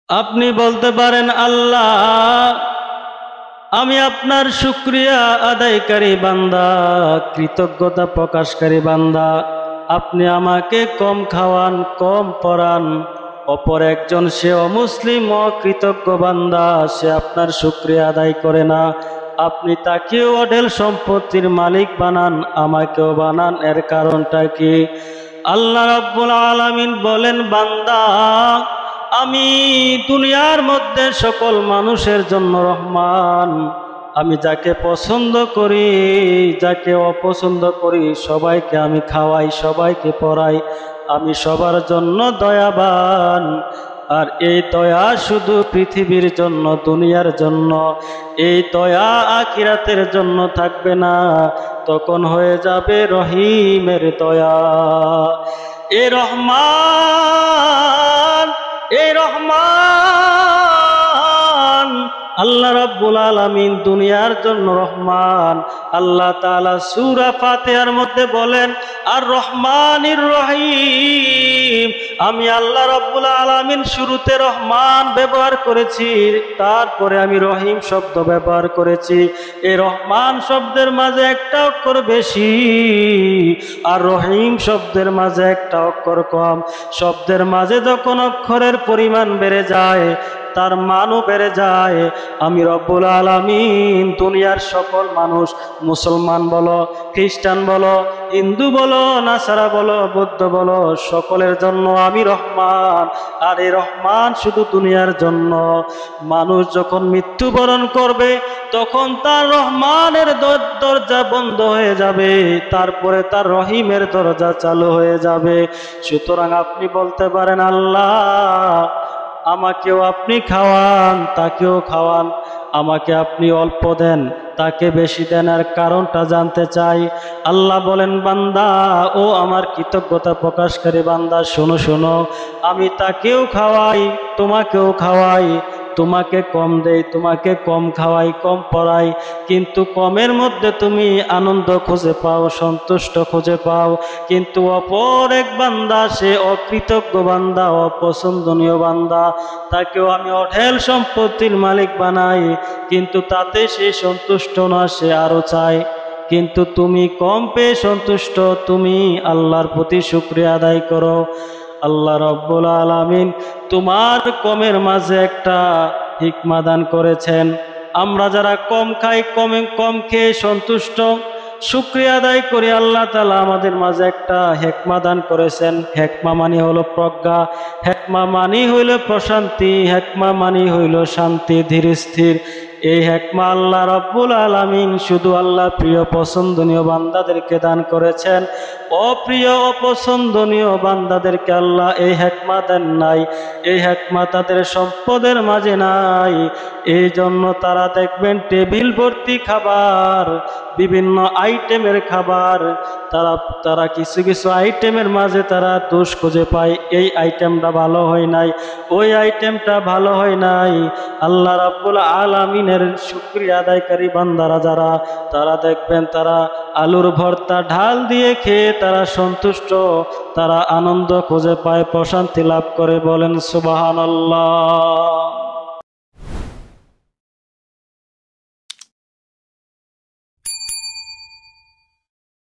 আপনি বলতে পারেন, আল্লাহ আমি আপনার শুকরিয়া আদায়কারী বান্দা, কৃতজ্ঞতা প্রকাশকারী বান্দা। আপনি আমাকে কম খাওয়ান, কম পরান। অপর একজন সে অমুসলিম, অকৃতজ্ঞ বান্দা, সে আপনার শুকরিয়া আদায় করে না। আপনি তাকেও অঢেল সম্পত্তির মালিক বানান, আমাকেও বানান। এর কারণটা কি? আল্লাহ রাব্বুল আলামিন বলেন, বান্দা আমি দুনিয়ার মধ্যে সকল মানুষের জন্য রহমান। আমি যাকে পছন্দ করি, যাকে অপছন্দ করি, সবাইকে আমি খাওয়াই, সবাইকে পড়াই। আমি সবার জন্য দয়াবান। আর এই দয়া শুধু পৃথিবীর জন্য, দুনিয়ার জন্য। এই দয়া আখিরাতের জন্য থাকবে না, তখন হয়ে যাবে রহিমের দয়া। এ রহমান, এই রহমান আল্লাহ রাব্বুল আলামিন দুনিয়ার জন্য রহমান। আল্লাহ তাআলা সূরা ফাতিহার মধ্যে বলেন, আর রহমানির রহিম। আমি আল্লাহ রাব্বুল আলামিন শুরুতে রহমান ব্যবহার করেছি, তারপরে আমি রহিম শব্দ ব্যবহার করেছি। এই রহমান শব্দের মাঝে একটা অক্ষর বেশি, আর রহিম শব্দের মাঝে একটা অক্ষর কম। শব্দের মাঝে যখন অক্ষরের পরিমাণ বেড়ে যায়, তার মানও বেড়ে যায়। আমি রব্বুল আলামিন দুনিয়ার সকল মানুষ, মুসলমান বলো, খ্রিস্টান বলো, হিন্দু বলো, নাসারা বলো, বৌদ্ধ বলো, সকলের জন্য আমি রহমান। আর এই রহমান শুধু দুনিয়ার জন্য। মানুষ যখন মৃত্যুবরণ করবে, তখন তার রহমানের দরজা বন্ধ হয়ে যাবে, তারপরে তার রহিমের দরজা চালু হয়ে যাবে। সুতরাং আপনি বলতে পারেন, আল্লাহ আমাকেও আপনি খাওয়ান, তাকেও খাওয়ান। আমাকে আপনি অল্প দেন, তাকে বেশি দেন। আর কারণটা জানতে চাই। আল্লাহ বলেন, বান্দা ও আমার কৃতজ্ঞতা প্রকাশকারী বান্দা, শোনো শোনো, আমি তাকেও খাওয়াই, তোমাকেও খাওয়াই। তোমাকে কম দেই, তোমাকে কম খাওয়াই, কম পড়াই, কিন্তু কমের মধ্যে তুমি আনন্দ খুঁজে পাও, সন্তুষ্ট খুঁজে পাও। কিন্তু অপর এক বান্দা, সে অকৃতজ্ঞ বান্দা, অপছন্দনীয় বান্দা, তাকেও আমি অঢেল সম্পত্তির মালিক বানাই, কিন্তু তাতে সে সন্তুষ্ট না, সে আরো চায়। কিন্তু তুমি কম পেয়ে সন্তুষ্ট, তুমি আল্লাহর প্রতি শুকরিয়া আদায় করো। আল্লাহ রাব্বুল আলামিন তোমার কমের মাঝে একটা হিকমা দান করেছেন। আমরা যারা কম খাই, কম খেয়ে সন্তুষ্ট, শুকরিয়া আদায় করি, আল্লাহ তাআলা আমাদের মাঝে একটা হিকমা দান করেছেন। হিকমা মানে হলো প্রজ্ঞা, হিকমা মানে হইল প্রশান্তি, হিকমা মানে হইল শান্তি, ধীর স্থির। এই হিকমা আল্লাহ রাব্বুল আলামিন শুধু আল্লাহ প্রিয় পছন্দনীয় বান্দাদেরকে দান করেছেন। অপ্রিয় অপছন্দনীয় বান্দাদেরকে আল্লাহ এই হিকমা দেন নাই। এই হিকমা তাদের সম্পদের মাঝে নাই। এই জন্য তারা দেখবেন টেবিল ভর্তি খাবার, বিভিন্ন আইটেমের খাবার, তারা কিছু কিছু আইটেমের মাঝে তারা দোষ খুঁজে পায়। এই আইটেমটা ভালো হয় নাই, ওই আইটেমটা ভালো হয় নাই। আল্লাহ রাব্বুল আলামিনের শুকরিয়া আদায়কারী বান্দারা যারা, তারা দেখবেন তারা আলুর ভর্তা ঢাল দিয়ে খেয়ে তারা সন্তুষ্ট, তারা আনন্দ খুঁজে পায়, প্রশান্তি লাভ করে। বলেন সুবহানাল্লাহ।